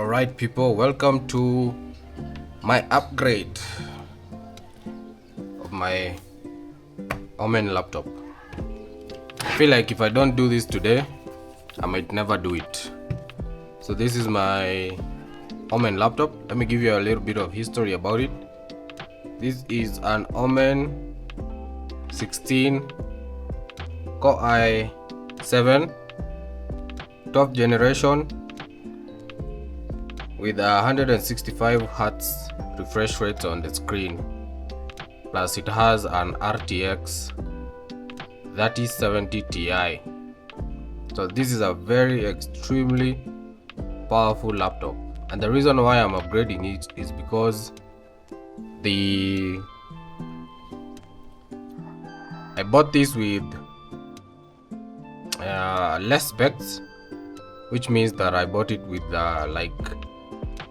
Alright people, welcome to my upgrade of my Omen laptop. I feel like if I don't do this today, I might never do it. So this is my Omen laptop. Let me give you a little bit of history about it. This is an Omen 16 Core i7 12th generation with 165 Hz refresh rate on the screen, plus it has an RTX 3070 Ti. So this is a very extremely powerful laptop, and the reason why I'm upgrading it is because I bought this with less specs, which means that I bought it with like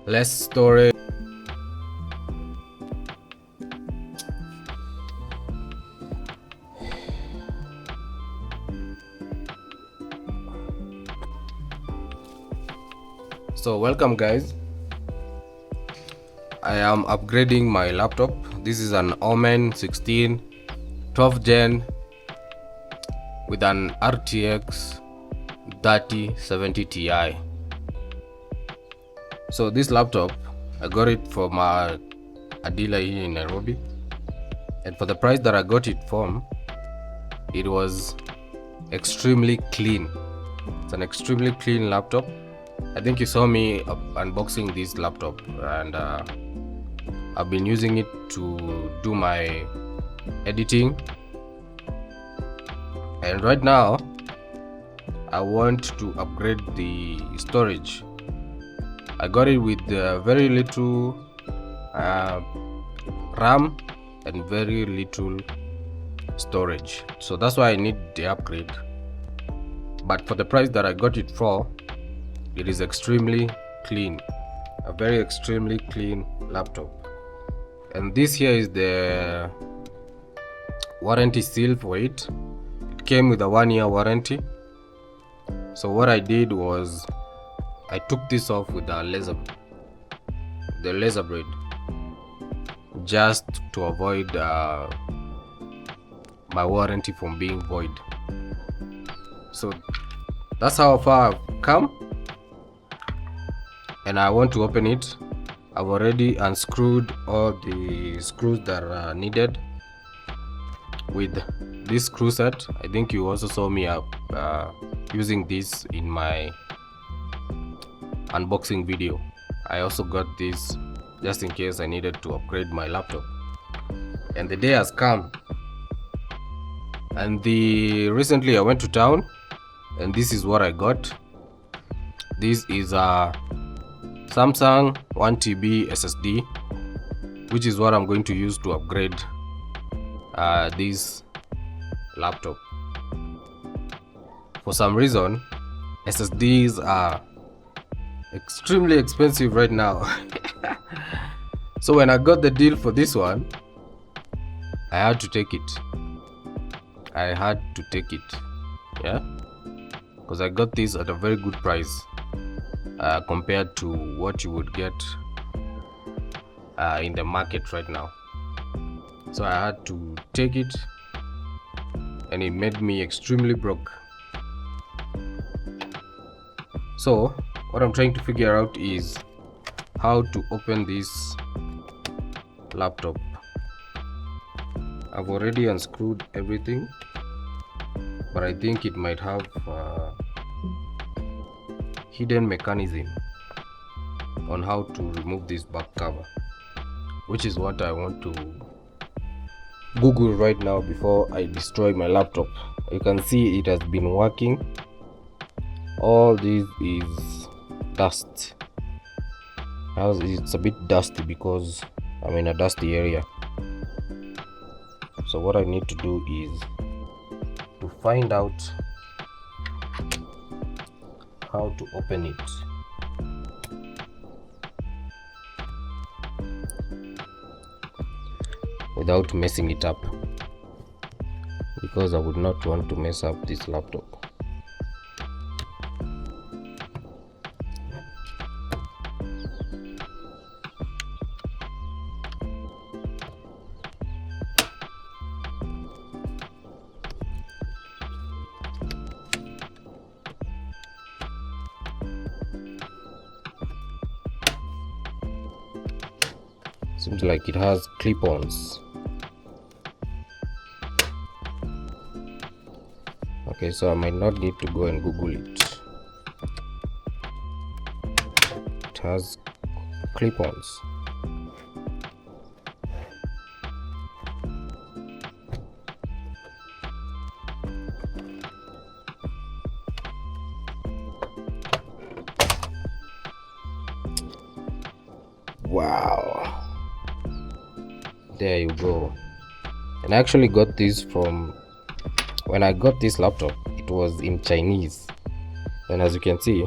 less storage. So welcome guys, I am upgrading my laptop. This is an Omen 16 12th gen with an RTX 3070 Ti. So this laptop, I got it from a dealer here in Nairobi, and for the price that I got it from, it was extremely clean. It's an extremely clean laptop. I think you saw me unboxing this laptop, and I've been using it to do my editing, and right now I want to upgrade the storage. I got it with very little RAM and very little storage, so that's why I need the upgrade. But for the price that I got it for, it is extremely clean, a very extremely clean laptop. And this here is the warranty seal for it. It came with a 1-year warranty. So what I did was I took this off with the laser blade, just to avoid my warranty from being void. So that's how far I've come, and I want to open it. I've already unscrewed all the screws that are needed with this screw set. I think you also saw me using this in my unboxing video. I also got this just in case I needed to upgrade my laptop, and the day has come. And recently I went to town, and this is what I got. This is a Samsung 1TB SSD, which is what I'm going to use to upgrade this laptop. For some reason, SSDs are extremely expensive right now. So when I got the deal for this one, I had to take it. Yeah, because I got this at a very good price compared to what you would get in the market right now. So I had to take it, and it made me extremely broke. So what I'm trying to figure out is how to open this laptop. I've already unscrewed everything, but I think it might have a hidden mechanism on how to remove this back cover, which is what I want to Google right now before I destroy my laptop. You can see it has been working. All this is dust. It's a bit dusty because I'm in a dusty area. So what I need to do is to find out how to open it. Without messing it up, because I would not want to mess up this laptop. Seems like it has clip-ons. Okay, so I might not need to go and Google it. It has clip-ons. Wow, there you go. And I actually got this from, when I got this laptop, it was in Chinese, and as you can see,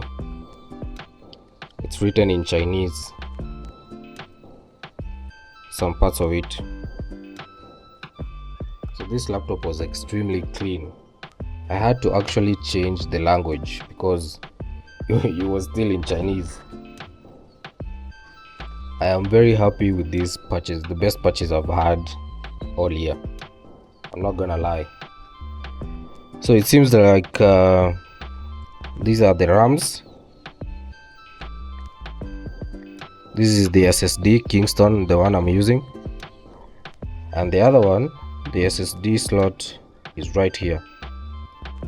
it's written in Chinese, some parts of it. So this laptop was extremely clean. I had to actually change the language because it was still in Chinese. I am very happy with these patches, the best patches I've had all year. I'm not gonna lie. So it seems like these are the RAMs. This is the SSD Kingston, the one I'm using, and the other one, the SSD slot, is right here.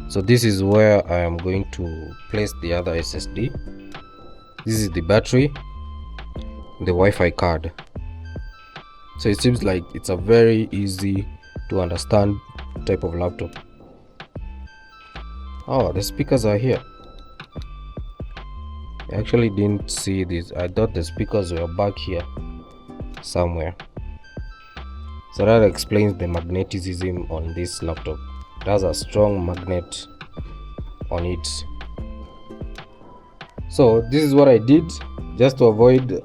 So this is where I am going to place the other SSD. This is the battery, the Wi-Fi card. So it seems like it's a very easy to understand type of laptop. Oh, the speakers are here. I actually didn't see this. I thought the speakers were back here somewhere. So that explains the magnetism on this laptop. It has a strong magnet on it. So this is what I did just to avoid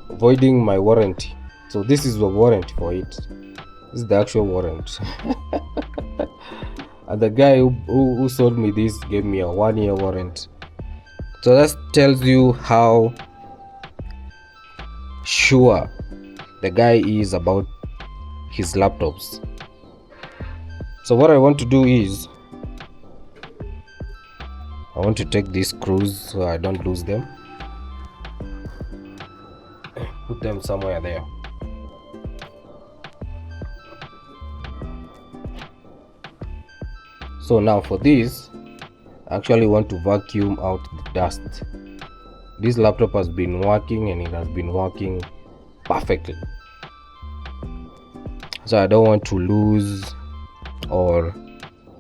avoiding my warranty. So this is the warranty for it. This is the actual warranty. And the guy who sold me this gave me a 1-year warranty. So that tells you how sure the guy is about his laptops. So what I want to do is, I want to take these screws so I don't lose them. Put them somewhere there. So now for this, I actually want to vacuum out the dust. This laptop has been working and it has been working perfectly. So I don't want to lose or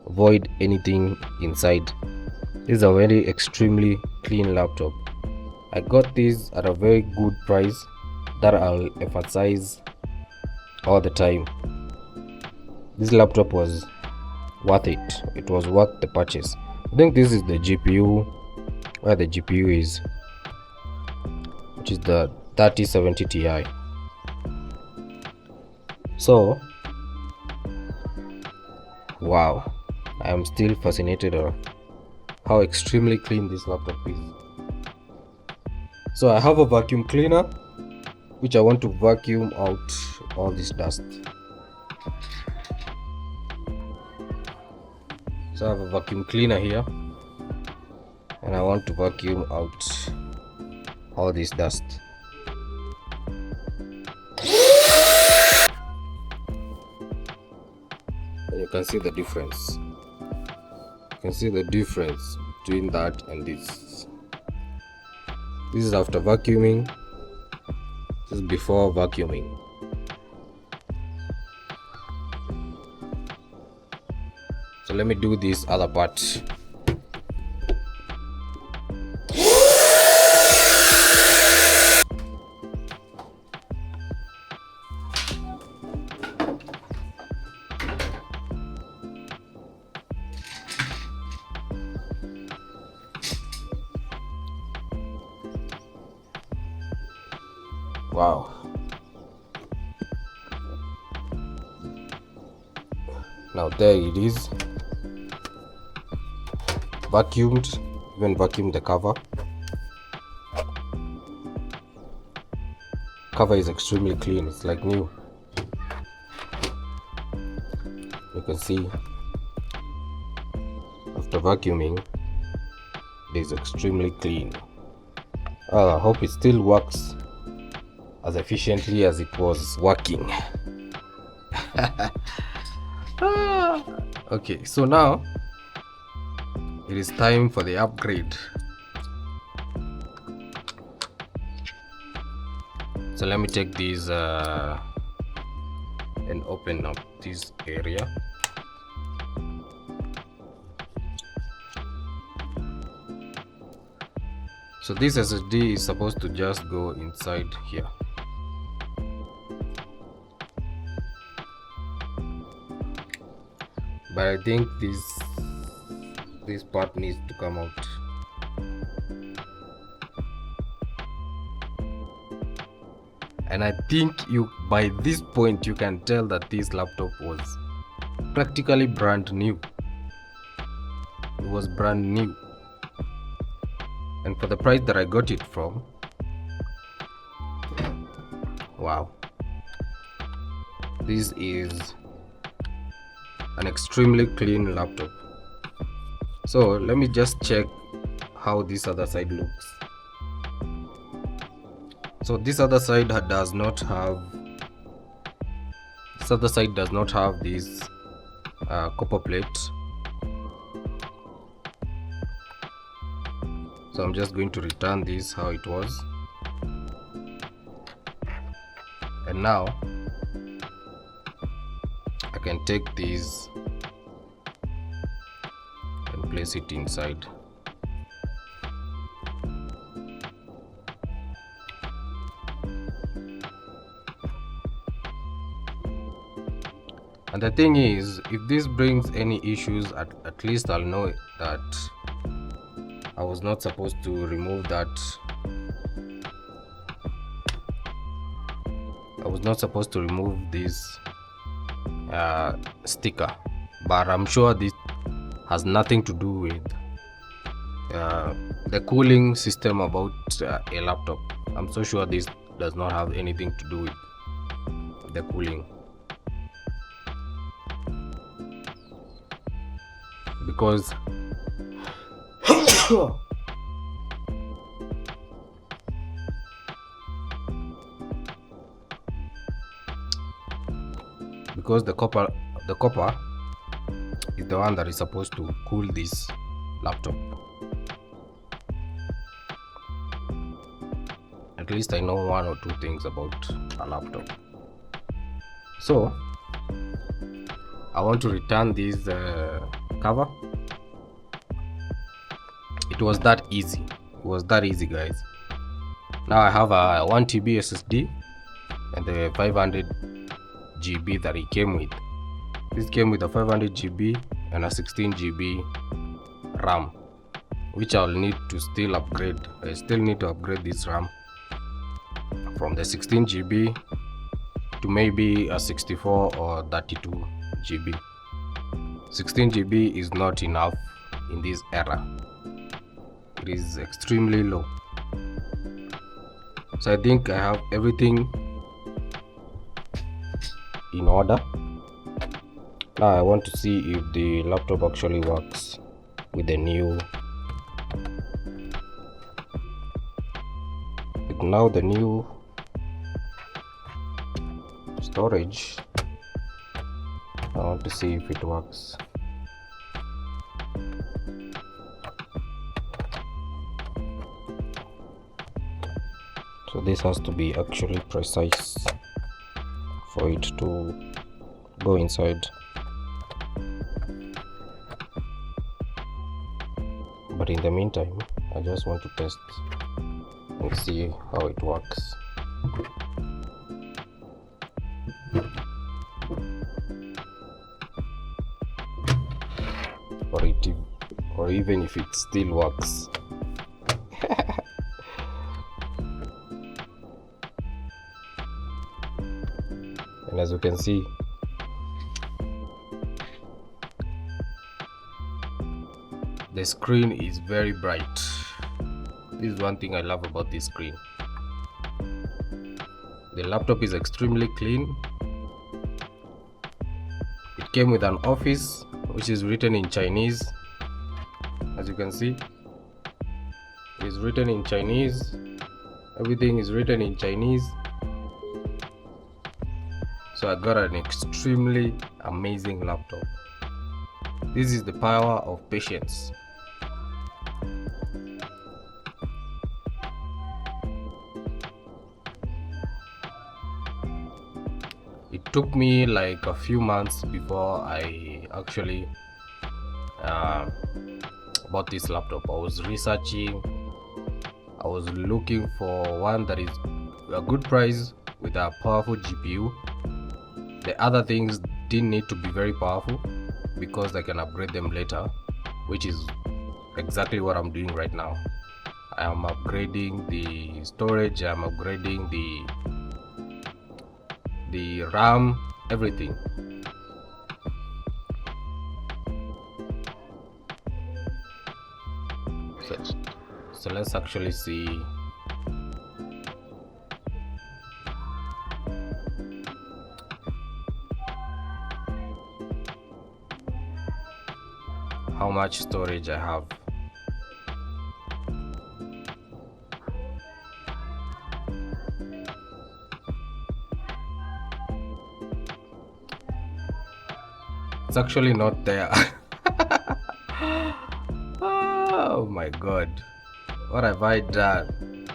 void anything inside. This is a very extremely clean laptop. I got this at a very good price that I'll emphasize all the time. This laptop was worth it. It was worth the purchase. I think this is the GPU, where the GPU is, which is the 3070 Ti. So wow, I am still fascinated of how extremely clean this laptop is. So I have a vacuum cleaner which I want to vacuum out all this dust. So I have a vacuum cleaner here and I want to vacuum out all this dust. And you can see the difference. You can see the difference between that and this. This is after vacuuming. This is before vacuuming. So let me do this other part. Wow. Now there it is. Vacuumed, even vacuumed the cover. Cover is extremely clean, it's like new. You can see after vacuuming it is extremely clean. I hope it still works as efficiently as it was working. Okay, so now it is time for the upgrade. So let me take these and open up this area. So this SSD is supposed to just go inside here. But I think this part needs to come out. And I think by this point you can tell that this laptop was practically brand new. It was brand new. And for the price that I got it from, wow, this is an extremely clean laptop. So let me just check how this other side looks. So this other side does not have this copper plate. So I'm just going to return this how it was. And now I can take these and place it inside. And the thing is, if this brings any issues, at least I'll know that I was not supposed to remove that. I was not supposed to remove this sticker, but I'm sure this has nothing to do with the cooling system about a laptop. I'm so sure this does not have anything to do with the cooling, because the copper is the one that is supposed to cool this laptop. At least I know one or two things about a laptop. So I want to return this cover. It was that easy. Guys. Now I have a 1 TB SSD and the 500 GB that it came with. This came with a 500 GB and a 16 GB RAM, which I'll need to still upgrade. I still need to upgrade this RAM from the 16 GB to maybe a 64 or 32 GB. 16 GB is not enough in this era. It is extremely low. So I think I have everything in order. Now I want to see if the laptop actually works with the new storage. I want to see if it works. So this has to be actually precise for it to go inside. But in the meantime, I just want to test and see how it works. Or even if it still works. And as you can see, the screen is very bright. This is one thing I love about this screen. The laptop is extremely clean. It came with an Office which is written in Chinese. As you can see, it is written in Chinese. Everything is written in Chinese. So I got an extremely amazing laptop. This is the power of patience. It took me like a few months before I actually bought this laptop. I was researching, I was looking for one that is a good price with a powerful GPU. The other things didn't need to be very powerful because I can upgrade them later, which is exactly what I'm doing right now. I am upgrading the storage, I'm upgrading the RAM, everything. So let's actually see how much storage I have. It's actually not there. Oh my god, what have I done?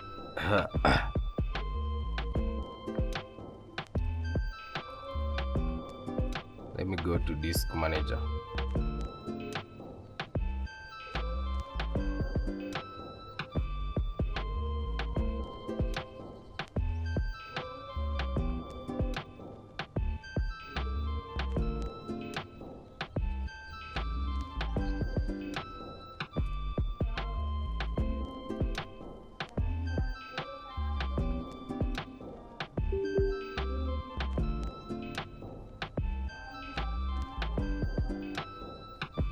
Let me go to disk manager.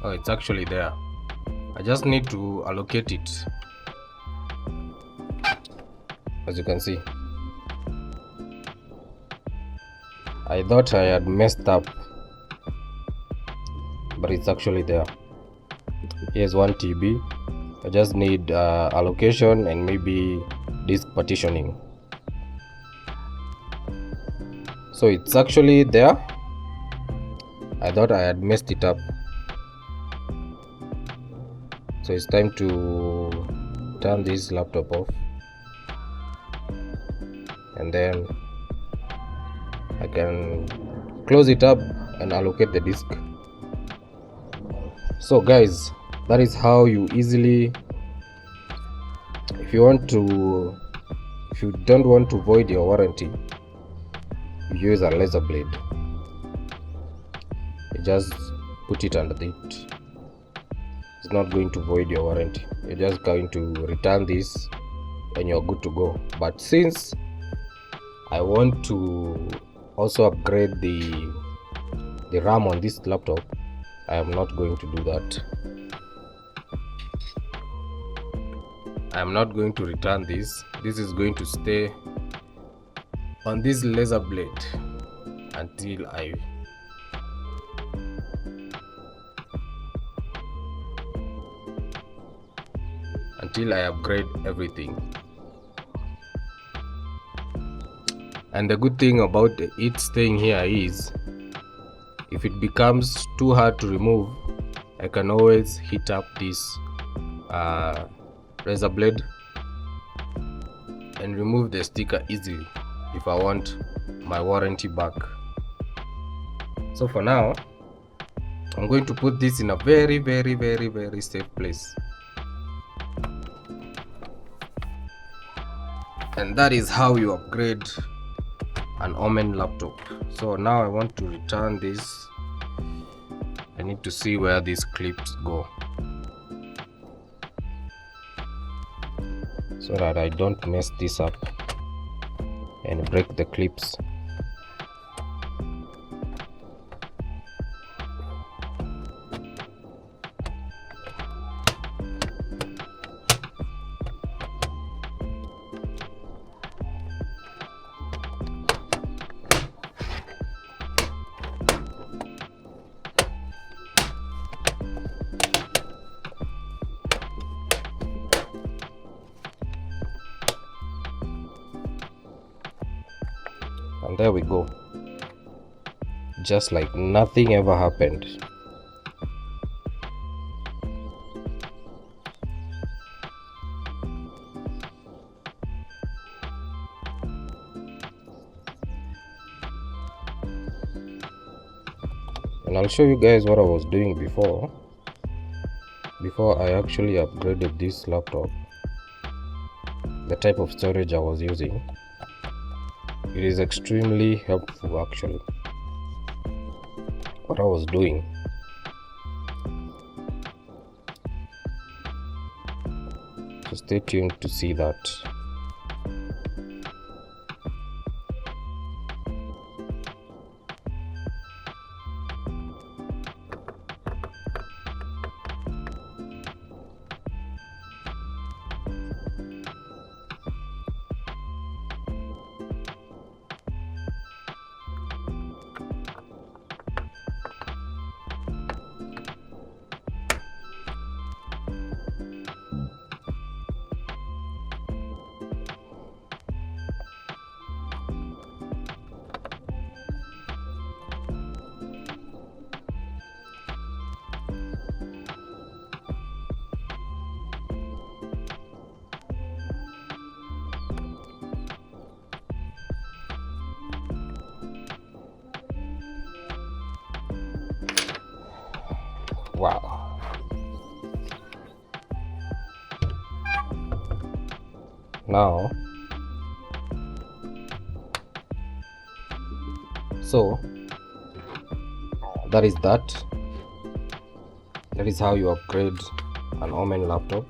Oh, it's actually there. I just need to allocate it. As you can see, I thought I had messed up, but it's actually there. Here's 1 TB. I just need allocation and maybe disk partitioning. So it's actually there. I thought I had messed it up. So it's time to turn this laptop off, and then I can close it up and allocate the disk. So guys, that is how you easily, if you don't want to void your warranty, you use a laser blade. You just put it under it. It's not going to void your warranty. You're just going to return this and you're good to go. But since I want to also upgrade the RAM on this laptop, I am not going to do that. I am not going to return this. This is going to stay on this laser blade until I upgrade everything. And the good thing about it staying here is, if it becomes too hard to remove, I can always heat up this razor blade and remove the sticker easily if I want my warranty back. So for now, I'm going to put this in a very, very, very, very safe place. And that is how you upgrade an Omen laptop. So now I want to return this. I need to see where these clips go so that I don't mess this up and break the clips. And there we go. just like nothing ever happened. And I'll show you guys what I was doing before I actually upgraded this laptop. The type of storage I was using, it is extremely helpful actually. What I was doing, so stay tuned to see that. Wow. Now, so that is how you upgrade an Omen laptop.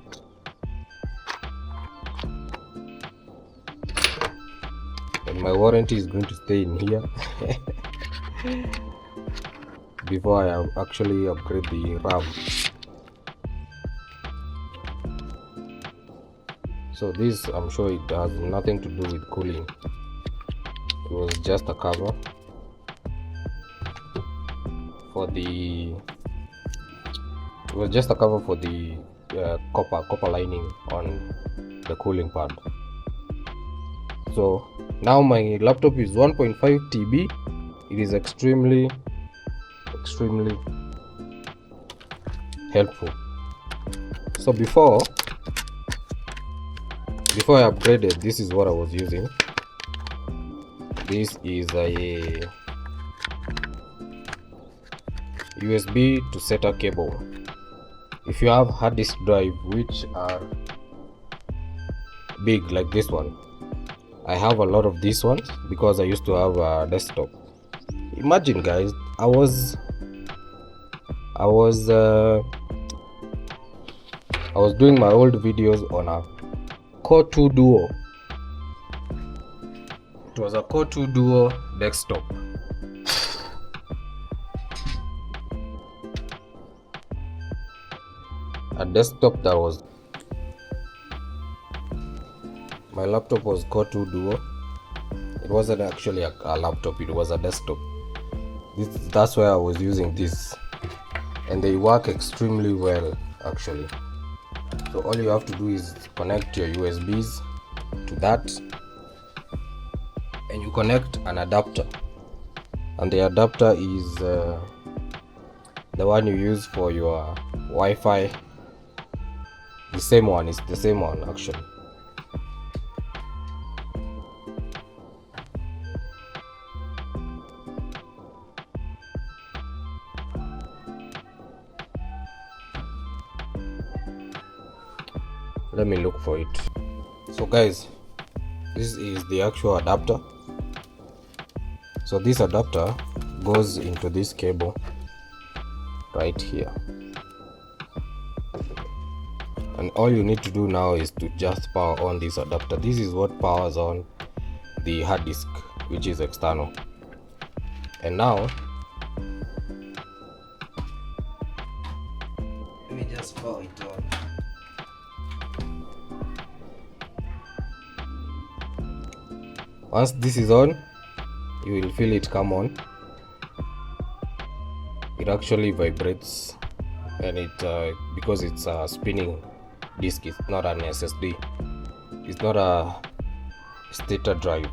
And my warranty is going to stay in here before I actually upgrade the RAM. So this, I'm sure it has nothing to do with cooling. It was just a cover for the copper lining on the cooling pad. So now my laptop is 1.5 TB. It is extremely helpful. So before I upgraded, this is what I was using. This is a USB to SATA cable. If you have hard disk drive which are big like this one, I have a lot of these ones because I used to have a desktop. Imagine guys, I was doing my old videos on a Core 2 Duo. It was a Core 2 Duo desktop. A desktop that was, my laptop was Core 2 Duo. It wasn't actually a laptop, it was a desktop. That's why I was using this, and they work extremely well actually. So all you have to do is connect your USBs to that, and you connect an adapter, and the adapter is the one you use for your Wi-Fi. The same one actually. Let me look for it. So guys, this is the actual adapter. So this adapter goes into this cable right here, and all you need to do now is to just power on this adapter. This is what powers on the hard disk, which is external. And now let me just power it on. Once this is on, you will feel it come on. It actually vibrates, and it because it's a spinning disk, it's not an SSD, it's not a SATA drive.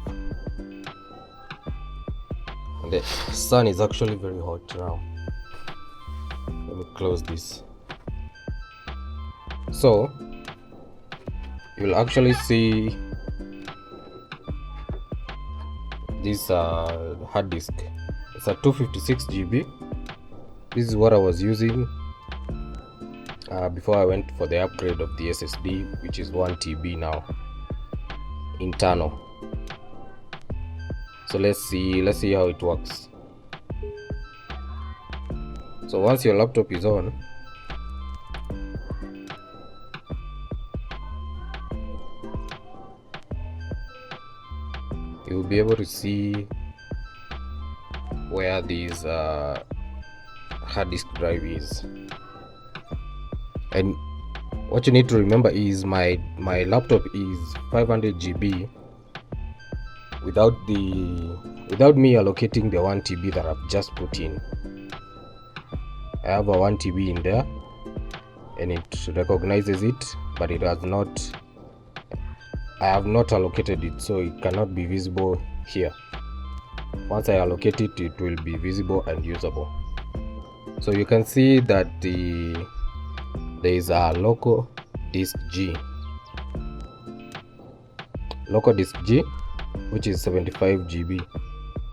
And The sun is actually very hot now. Let me close this. So you'll actually see this hard disk. It's a 256 GB. This is what I was using before I went for the upgrade of the SSD, which is 1 TB now, internal. So let's see how it works. So once your laptop is on, you'll be able to see where this hard disk drive is. And what you need to remember is my laptop is 500 GB without me allocating the 1 TB that I've just put in. I have a 1 TB in there and it recognizes it, but it has not, I have not allocated it, so it cannot be visible here. Once I allocate it, it will be visible and usable. So you can see that there is a local disk G, which is 75 GB.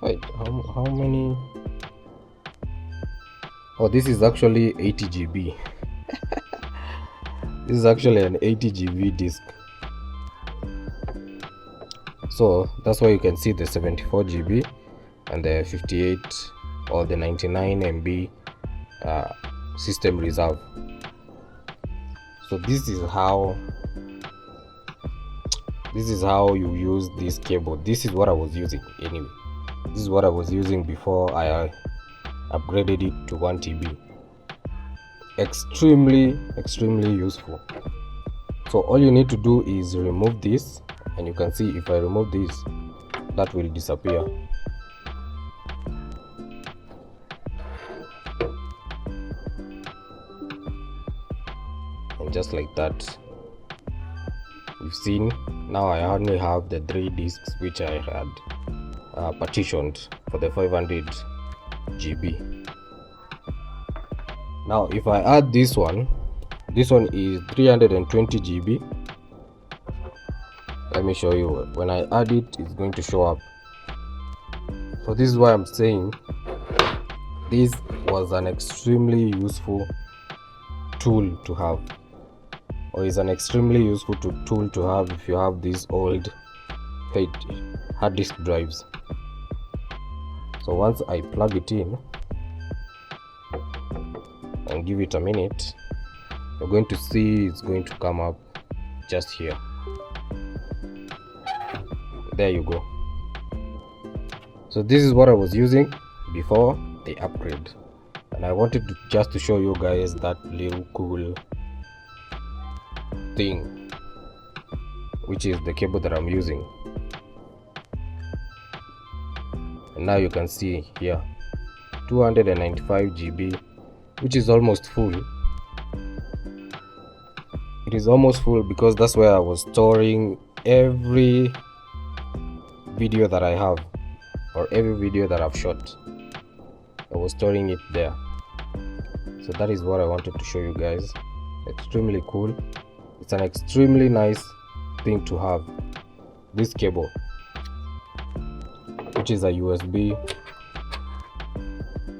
Wait, how many? Oh, this is actually 80 GB. This is actually an 80 GB disk. So that's why you can see the 74 GB and the 58 or the 99 MB system reserve. So this is how you use this cable. This is what I was using anyway. This is what I was using before I upgraded it to 1 TB. Extremely useful. So all you need to do is remove this, and you can see if I remove this, that will disappear. And just like that, you've seen now I only have the 3 disks which I had partitioned for the 500 GB. Now if I add this one is 320 GB. Let me show you. When I add it, it's going to show up. So this is why I'm saying this was an extremely useful tool to have, or is an extremely useful tool to have if you have these old hard disk drives. So once I plug it in and give it a minute, you're going to see it's going to come up just here. There you go. So this is what I was using before the upgrade, and I wanted to just to show you guys that little cool thing, which is the cable that I'm using. And now you can see here 295 GB, which is almost full. It is almost full because that's where I was storing every video that I have, or every video that I've shot. I was storing it there. So that is what I wanted to show you guys. Extremely cool. It's an extremely nice thing to have, this cable, which is a USB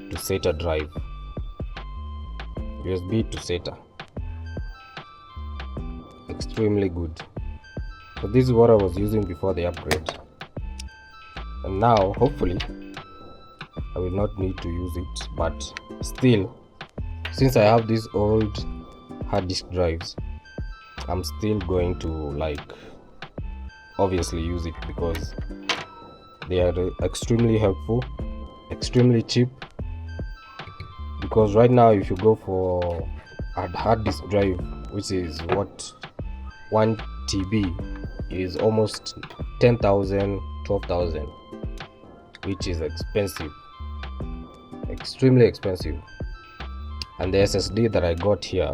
to SATA drive. USB to SATA. Extremely good. So this is what I was using before the upgrade, and now hopefully I will not need to use it, but still, since I have these old hard disk drives, I'm still going to obviously use it because they are extremely helpful, extremely cheap. Because right now if you go for a hard disk drive, which is what 1 TB, is almost 10,000, 12,000, which is expensive, extremely expensive. And the SSD that I got here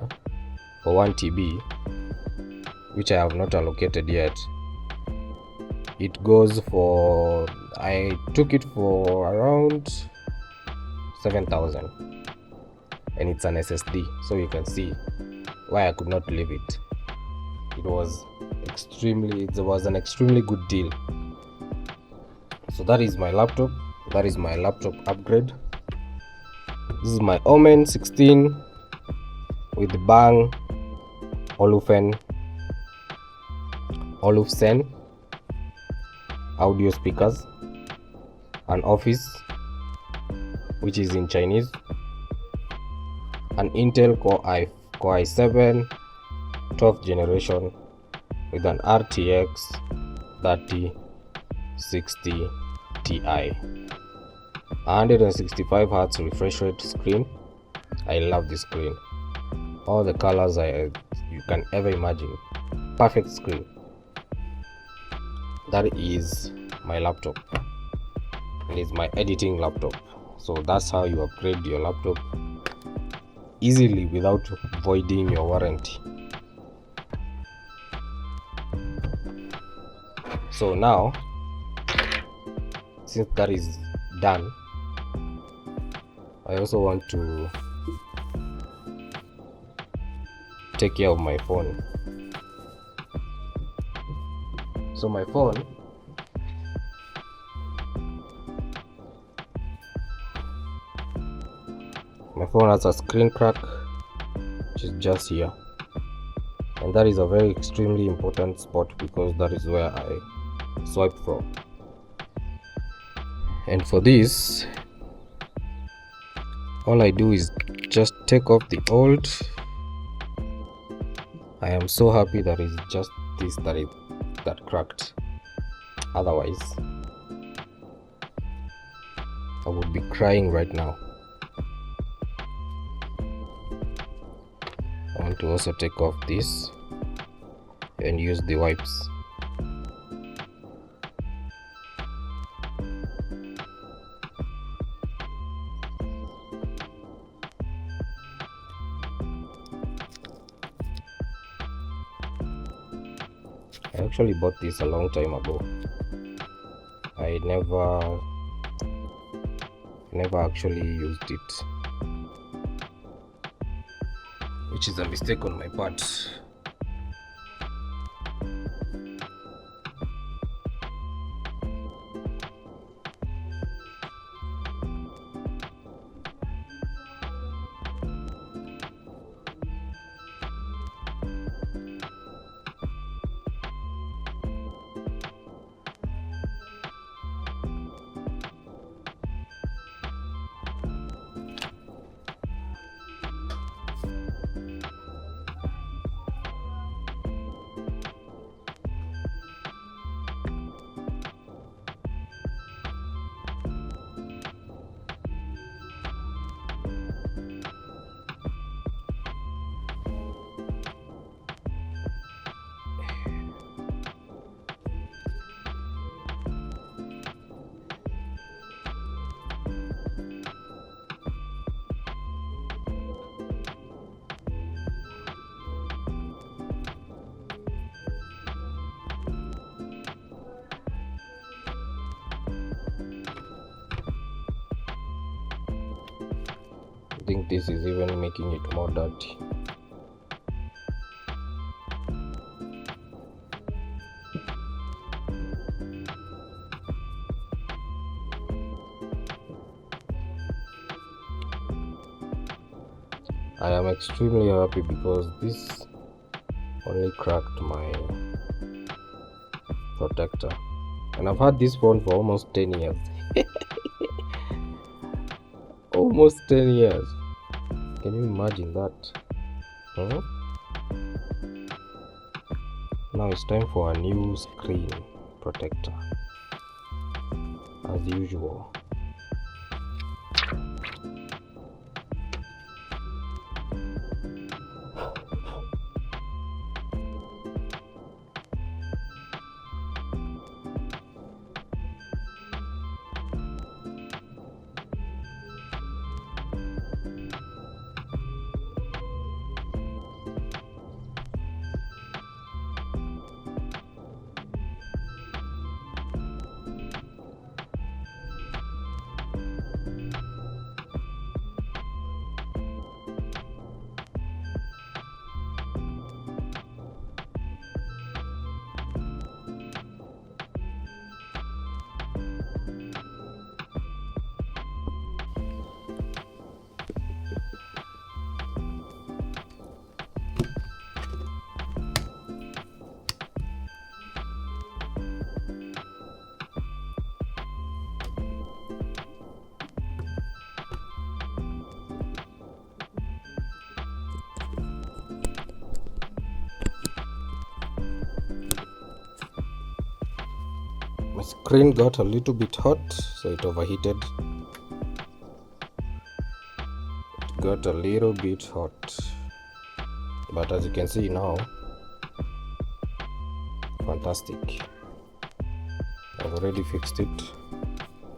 for 1 TB, which I have not allocated yet, It goes for, I took it for around 7,000, and it's an SSD, so you can see why I could not leave it. It was an extremely good deal. So that is my laptop. That is my laptop upgrade. This is my Omen 16 with the Bang Olufsen audio speakers, an Office which is in Chinese, an Intel Core i7 12th generation with an RTX 3060 Ti, 165 Hz refresh rate screen. I love this screen, all the colors you can ever imagine. Perfect screen. That is my laptop. It is my editing laptop. So that's how you upgrade your laptop easily without voiding your warranty. So now, since that is done, I also want to take care of my phone. So my phone has a screen crack, which is just here, and that is a very extremely important spot because that is where I swipe from. And for this, all I do is just take off the old. I am so happy that it's just this that cracked. Otherwise, I would be crying right now. I want to also take off this and use the wipes. I actually bought this a long time ago. I never actually used it, which is a mistake on my part. I think this is even making it more dirty. I am extremely happy because this only cracked my protector, and I've had this phone for almost 10 years. Almost 10 years. Can you imagine that? Huh? Now it's time for a new screen protector, as usual. screen got a little bit hot, so it overheated. It got a little bit hot, but as you can see now, fantastic. I've already fixed it.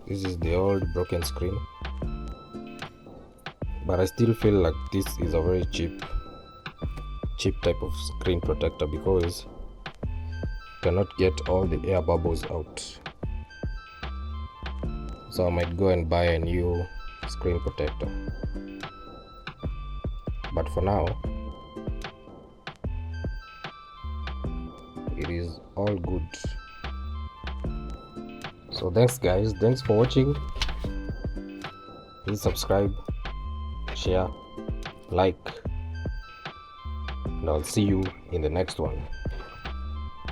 This is the old broken screen, but I still feel like this is a very cheap type of screen protector because you cannot get all the air bubbles out. So I might go and buy a new screen protector, but for now it is all good. So thanks guys, thanks for watching. Please subscribe, share, like, and I'll see you in the next one.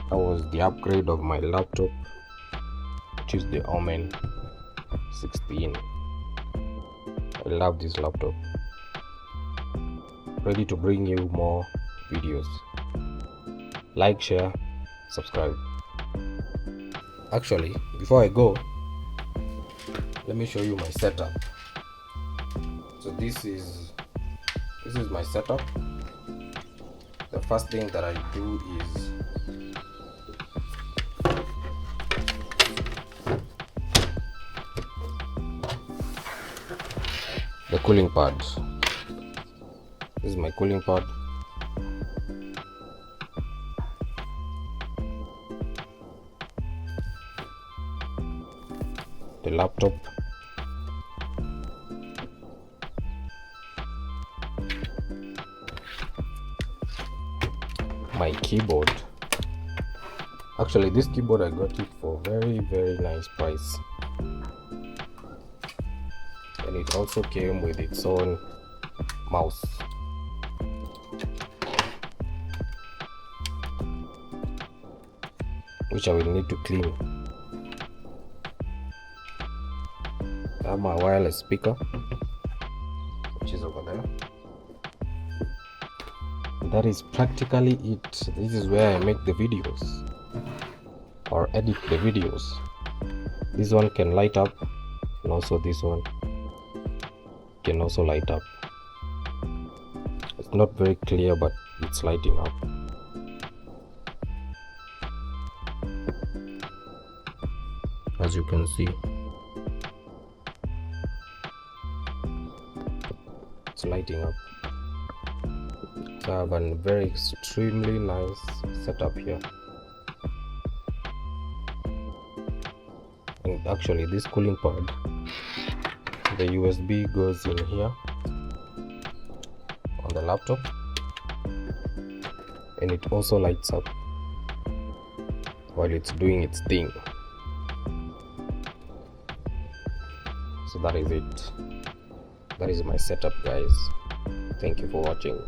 That was the upgrade of my laptop, which is the Omen 16. I love this laptop. Ready to bring you more videos. Like, share, subscribe. Actually, before I go, let me show you my setup. So this is my setup. The first thing that I do is the cooling pad. This is my cooling pad. The laptop. My keyboard. Actually, this keyboard I got it for very nice price, and it also came with its own mouse. Which I will need to clean. I have my wireless speaker, which is over there. That is practically it. This is where I make the videos or edit the videos. This one can light up, and also this one can also light up. It's not very clear, but it's lighting up. As you can see, it's lighting up. So I have a very extremely nice setup here. And actually this cooling pad, the USB goes in here on the laptop, and it also lights up while it's doing its thing. So that is it. That is my setup, guys. Thank you for watching.